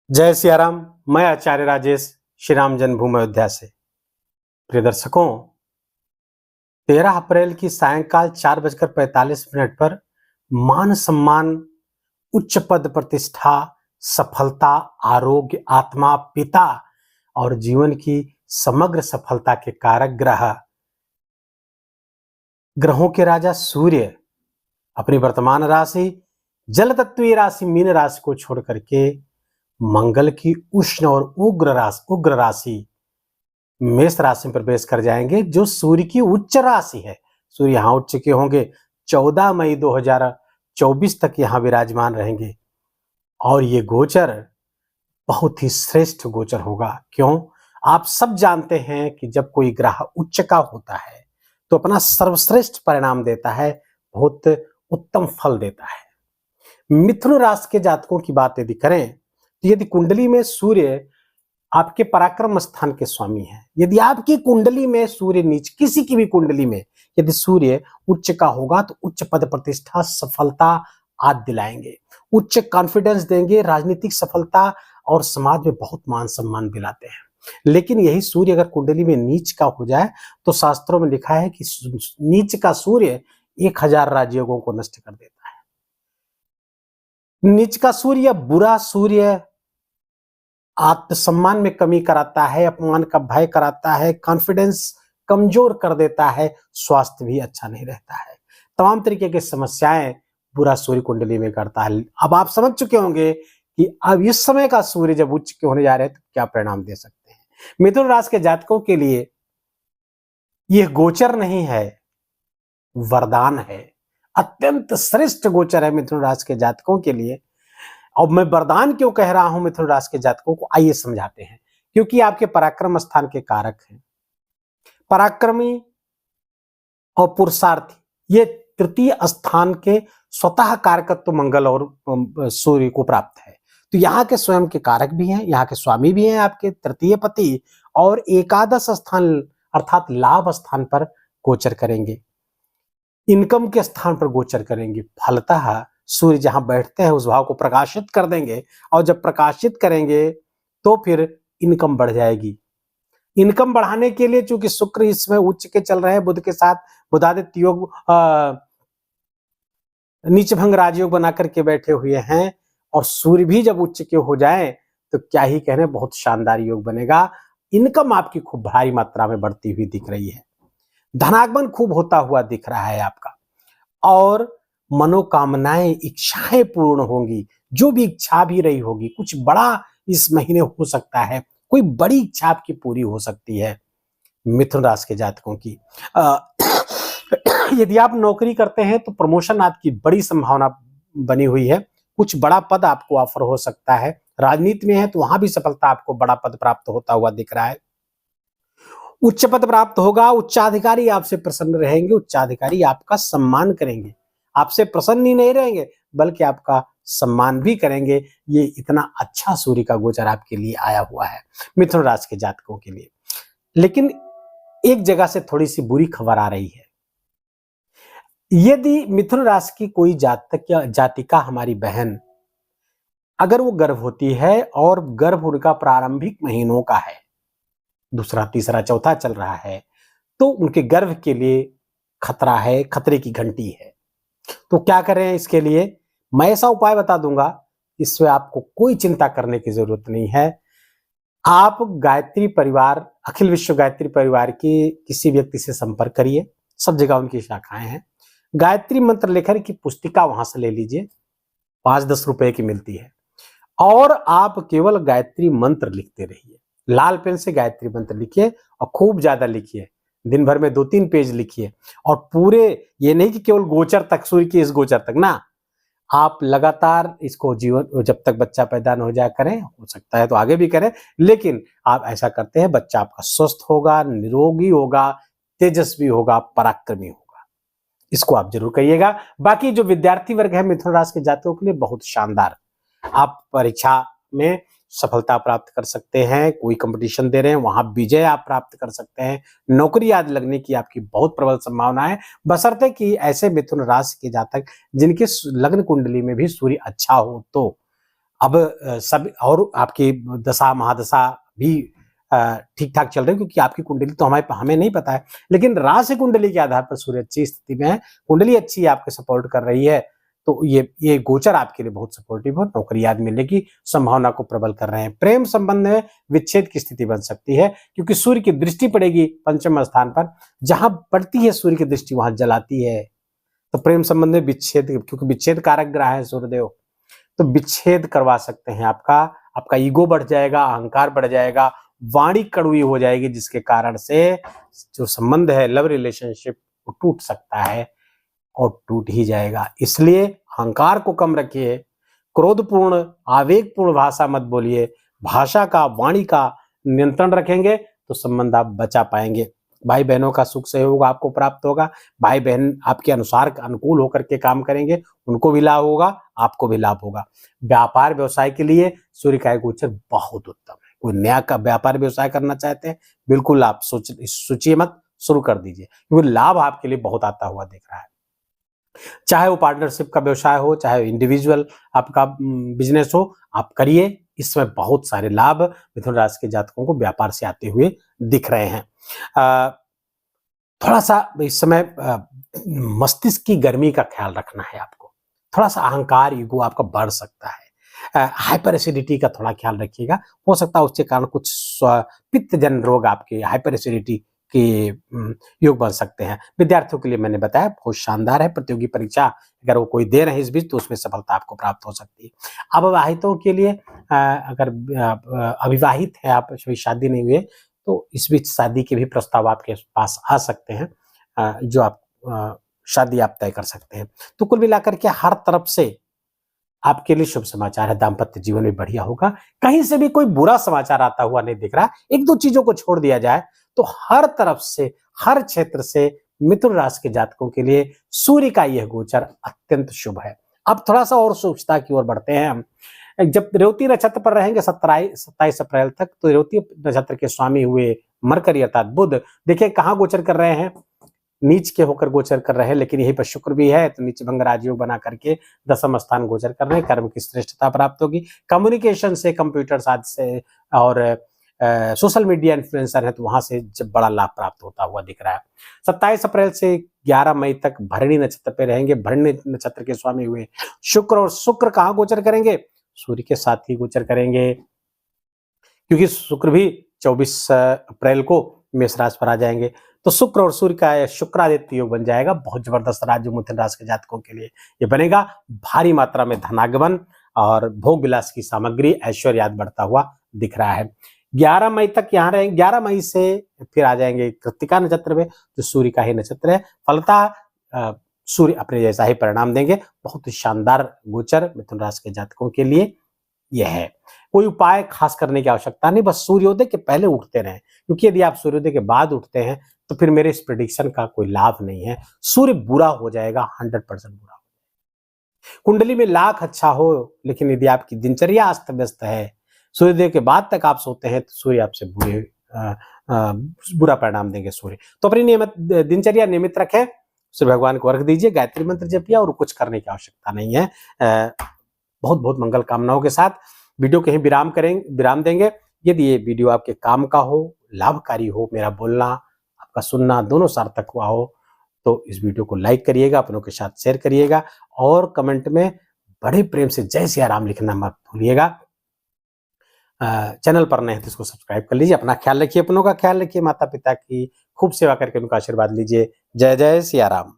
जय सियाराम। मैं आचार्य राजेश श्री राम जन्मभूमि अयोध्या से। प्रिय दर्शकों, 13 अप्रैल की सायंकाल 4:45 पर मान सम्मान, उच्च पद प्रतिष्ठा, सफलता, आरोग्य, आत्मा, पिता और जीवन की समग्र सफलता के कारक ग्रहों के राजा सूर्य अपनी वर्तमान राशि जल तत्वीय राशि मीन राशि को छोड़ करके मंगल की उष्ण और उग्र राशि मेष राशि में प्रवेश कर जाएंगे, जो सूर्य की उच्च राशि है। सूर्य यहाँ उच्च के होंगे, 14 मई 2024 तक यहाँ विराजमान रहेंगे और ये गोचर बहुत ही श्रेष्ठ गोचर होगा। क्यों? आप सब जानते हैं कि जब कोई ग्रह उच्च का होता है तो अपना सर्वश्रेष्ठ परिणाम देता है, बहुत उत्तम फल देता है। मिथुन राशि के जातकों की बात यदि करें तो यदि कुंडली में सूर्य आपके पराक्रम स्थान के स्वामी हैं, यदि आपकी कुंडली में सूर्य नीच, किसी की भी कुंडली में यदि सूर्य उच्च का होगा तो उच्च पद प्रतिष्ठा, सफलता आदि दिलाएंगे, उच्च कॉन्फिडेंस देंगे, राजनीतिक सफलता और समाज में बहुत मान सम्मान दिलाते हैं। लेकिन यही सूर्य अगर कुंडली में नीच का हो जाए तो शास्त्रों में लिखा है कि नीच का सूर्य 1000 राजयोगों को नष्ट कर देता है। नीच का सूर्य, बुरा सूर्य आत्मसम्मान में कमी कराता है, अपमान का भय कराता है, कॉन्फिडेंस कमजोर कर देता है, स्वास्थ्य भी अच्छा नहीं रहता है, तमाम तरीके की समस्याएं बुरा सूर्य कुंडली में करता है। अब आप समझ चुके होंगे कि अब इस समय का सूर्य जब उच्च के होने जा रहे हैं तो क्या परिणाम दे सकते हैं। मिथुन राशि के जातकों के लिए यह गोचर नहीं है, वरदान है। अत्यंत श्रेष्ठ गोचर है मिथुन राशि के जातकों के लिए। अब मैं वरदान क्यों कह रहा हूं मिथुन राशि के जातकों को, आइए समझाते हैं। क्योंकि आपके पराक्रम स्थान के कारक हैं। पराक्रमी और पुरुषार्थी ये तृतीय स्थान के स्वतः कारकत्व मंगल और सूर्य को प्राप्त है। तो यहाँ के स्वयं के कारक भी हैं, यहाँ के स्वामी भी हैं आपके तृतीय पति, और एकादश स्थान अर्थात लाभ स्थान पर गोचर करेंगे, इनकम के स्थान पर गोचर करेंगे। फलतः सूर्य जहां बैठते हैं उस भाव को प्रकाशित कर देंगे, और जब प्रकाशित करेंगे तो फिर इनकम बढ़ जाएगी। इनकम बढ़ाने के लिए चूंकि शुक्र इसमें उच्च के चल रहे हैं, बुध के साथ बुधादित्य योग नीच भंग राजयोग बना करके बैठे हुए हैं, और सूर्य भी जब उच्च के हो जाए तो क्या ही कहने, बहुत शानदार योग बनेगा। इनकम आपकी खूब भारी मात्रा में बढ़ती हुई दिख रही है, धनागमन खूब होता हुआ दिख रहा है आपका, और मनोकामनाएं, इच्छाएं पूर्ण होंगी। जो भी इच्छा भी रही होगी, कुछ बड़ा इस महीने हो सकता है, कोई बड़ी इच्छा आपकी पूरी हो सकती है मिथुन राशि के जातकों की। यदि आप नौकरी करते हैं तो प्रमोशन आपकी बड़ी संभावना बनी हुई है, कुछ बड़ा पद आपको ऑफर हो सकता है। राजनीति में है तो वहां भी सफलता, आपको बड़ा पद प्राप्त होता हुआ दिख रहा है। उच्च पद प्राप्त होगा, उच्चाधिकारी आपसे प्रसन्न रहेंगे, उच्चाधिकारी आपका सम्मान करेंगे, आपसे प्रसन्न ही नहीं रहेंगे बल्कि आपका सम्मान भी करेंगे। ये इतना अच्छा सूर्य का गोचर आपके लिए आया हुआ है मिथुन राशि के जातकों के लिए। लेकिन एक जगह से थोड़ी सी बुरी खबर आ रही है। यदि मिथुन राशि की कोई जातक या जातिका हमारी बहन अगर वो गर्भवती है और गर्भ उनका प्रारंभिक महीनों का है, दूसरा तीसरा चौथा चल रहा है, तो उनके गर्भ के लिए खतरा है, खतरे की घंटी है। तो क्या करें इसके लिए? मैं ऐसा उपाय बता दूंगा, इससे आपको कोई चिंता करने की जरूरत नहीं है। आप गायत्री परिवार, अखिल विश्व गायत्री परिवार के किसी व्यक्ति से संपर्क करिए, सब जगह उनकी शाखाएं हैं। गायत्री मंत्र लेखन की पुस्तिका वहां से ले लीजिए, 5-10 रुपए की मिलती है, और आप केवल गायत्री मंत्र लिखते रहिए। लाल पेन से गायत्री मंत्र लिखिए और खूब ज्यादा लिखिए, दिन भर में 2-3 पेज लिखिए, और पूरे, ये नहीं कि केवल गोचर तक, सूर्य के इस गोचर तक ना, आप लगातार इसको जीवन, जब तक बच्चा पैदा न हो जाए करें, हो सकता है तो आगे भी करें, लेकिन आप ऐसा करते हैं बच्चा आपका स्वस्थ होगा, निरोगी होगा, तेजस्वी होगा, पराक्रमी होगा। इसको आप जरूर करिएगा। बाकी जो विद्यार्थी वर्ग है मिथुन राशि के जातकों के लिए बहुत शानदार, आप परीक्षा में सफलता प्राप्त कर सकते हैं, कोई कंपटीशन दे रहे हैं वहां विजय आप प्राप्त कर सकते हैं, नौकरी आदि लगने की आपकी बहुत प्रबल संभावना है, बशर्ते कि ऐसे मिथुन राशि के जातक जिनके लग्न कुंडली में भी सूर्य अच्छा हो तो अब सब और आपकी दशा महादशा भी ठीक ठाक चल रही है, क्योंकि आपकी कुंडली तो हमें नहीं पता है, लेकिन राशि कुंडली के आधार पर सूर्य अच्छी स्थिति में है, कुंडली अच्छी है, आपके सपोर्ट कर रही है, तो ये गोचर आपके लिए बहुत सपोर्टिव है, नौकरी आदि मिलने की संभावना को प्रबल कर रहे हैं। प्रेम संबंध में विच्छेद की स्थिति बन सकती है, क्योंकि सूर्य की दृष्टि पड़ेगी पंचम स्थान पर, जहां पड़ती है सूर्य की दृष्टि वहां जलाती है, तो प्रेम संबंध में विच्छेद, क्योंकि विच्छेद कारक ग्रह है सूर्यदेव, तो विच्छेद करवा सकते हैं। आपका ईगो बढ़ जाएगा, अहंकार बढ़ जाएगा, वाणी कड़वी हो जाएगी, जिसके कारण से जो संबंध है, लव रिलेशनशिप, वो टूट सकता है और टूट ही जाएगा। इसलिए अहंकार को कम रखिए, क्रोधपूर्ण आवेगपूर्ण भाषा मत बोलिए, भाषा का, वाणी का नियंत्रण रखेंगे तो संबंध आप बचा पाएंगे। भाई बहनों का सुख सहयोग आपको प्राप्त होगा, भाई बहन आपके अनुसार अनुकूल होकर के काम करेंगे, उनको भी लाभ होगा, आपको भी लाभ होगा। व्यापार व्यवसाय के लिए सूर्य का गोचर बहुत उत्तम है। कोई नया का व्यापार व्यवसाय करना चाहते हैं, बिल्कुल आप सोचिए मत, शुरू कर दीजिए, क्योंकि लाभ आपके लिए बहुत आता हुआ दिख रहा है। चाहे वो पार्टनरशिप का व्यवसाय हो, चाहे इंडिविजुअल आपका बिजनेस हो, आप करिए, इसमें बहुत सारे लाभ मिथुन राशि के जातकों को व्यापार से आते हुए दिख रहे हैं। थोड़ा सा इस समय मस्तिष्क की गर्मी का ख्याल रखना है आपको, थोड़ा सा अहंकार, ईगो आपका बढ़ सकता है, हाइपर एसिडिटी का थोड़ा ख्याल रखिएगा, हो सकता है उसके कारण कुछ पित्तजन्य रोग आपके हाइपर एसिडिटी के योग बन सकते हैं। विद्यार्थियों के लिए मैंने बताया बहुत शानदार है, प्रतियोगी परीक्षा अगर वो कोई दे रहे हैं इस बीच, तो उसमें सफलता आपको प्राप्त हो सकती है। अविवाहितों के लिए अगर अविवाहित है आप, अभी शादी नहीं हुई है, तो इस बीच शादी के भी प्रस्ताव आपके पास आ सकते हैं, जो आप शादी आप तय कर सकते हैं। तो कुल मिलाकर के हर तरफ से आपके लिए शुभ समाचार है, दाम्पत्य जीवन में बढ़िया होगा, कहीं से भी कोई बुरा समाचार आता हुआ नहीं दिख रहा। एक दो चीजों को छोड़ दिया जाए तो हर तरफ से, हर क्षेत्र से मिथुन राशि के जातकों के लिए सूर्य का यह गोचर अत्यंत शुभ है। अब थोड़ा सा और शुभता की ओर बढ़ते हैं हम। जब रेवती नक्षत्र पर रहेंगे 27 अप्रैल तक, तो रेवती नक्षत्र के स्वामी हुए मरकरी अर्थात बुध, देखिए कहाँ गोचर कर रहे हैं, नीच के होकर गोचर कर रहे हैं, लेकिन यहीं पर शुक्र भी है, तो नीच भंग राजयोग बना करके दशम स्थान गोचर कर रहे हैं, कर्म की श्रेष्ठता प्राप्त होगी, कम्युनिकेशन से, कंप्यूटर साथ से और सोशल मीडिया इन्फ्लुएंसर है, तो वहां से जब बड़ा लाभ प्राप्त होता हुआ दिख रहा है। 27 अप्रैल से 11 मई तक भरणी नक्षत्र पे रहेंगे, भरणी नक्षत्र के स्वामी हुए शुक्र, और शुक्र कहाँ गोचर करेंगे, सूर्य के साथ ही गोचर करेंगे, क्योंकि शुक्र भी 24 अप्रैल को मेष राशि पर आ जाएंगे, तो शुक्र और सूर्य का शुक्रादित्य योग बन जाएगा, बहुत जबरदस्त राजयोग मिथुन राशि के जातकों के लिए ये बनेगा। भारी मात्रा में धनागमन और भोग विलास की सामग्री, ऐश्वर्य आदि बढ़ता हुआ दिख रहा है। 11 मई तक यहाँ रहेंगे, 11 मई से फिर आ जाएंगे कृत्तिका नक्षत्र में, जो सूर्य का ही नक्षत्र है, फलतः सूर्य अपने जैसा ही परिणाम देंगे। बहुत शानदार गोचर मिथुन राशि के जातकों के लिए यह है। कोई उपाय खास करने की आवश्यकता नहीं, बस सूर्योदय के पहले उठते रहें, क्योंकि यदि आप सूर्योदय के बाद उठते हैं तो फिर मेरे इस प्रेडिक्शन का कोई लाभ नहीं है, सूर्य बुरा हो जाएगा, 100% बुरा हो जाएगा। कुंडली में लाख अच्छा हो, लेकिन यदि आपकी दिनचर्या अस्त व्यस्त है, सूर्योदय के बाद तक आप सोते हैं, तो सूर्य आपसे बुरा परिणाम देंगे सूर्य। तो अपनी नियमित दिनचर्या नियमित रखें, सूर्य भगवान को अर्घ दीजिए, गायत्री मंत्र जपिए, और कुछ करने की आवश्यकता नहीं है। बहुत बहुत मंगल कामनाओं के साथ वीडियो कहीं विराम देंगे। यदि ये वीडियो आपके काम का हो, लाभकारी हो, मेरा बोलना आपका सुनना दोनों सार्थक हुआ हो, तो इस वीडियो को लाइक करिएगा, अपनों के साथ शेयर करिएगा, और कमेंट में बड़े प्रेम से जय सिया राम लिखना मत भूलिएगा। चैनल पर नए हैं तो इसको सब्सक्राइब कर लीजिए। अपना ख्याल रखिए, अपनों का ख्याल रखिए, माता पिता की खूब सेवा करके उनका आशीर्वाद लीजिए। जय जय सिया राम।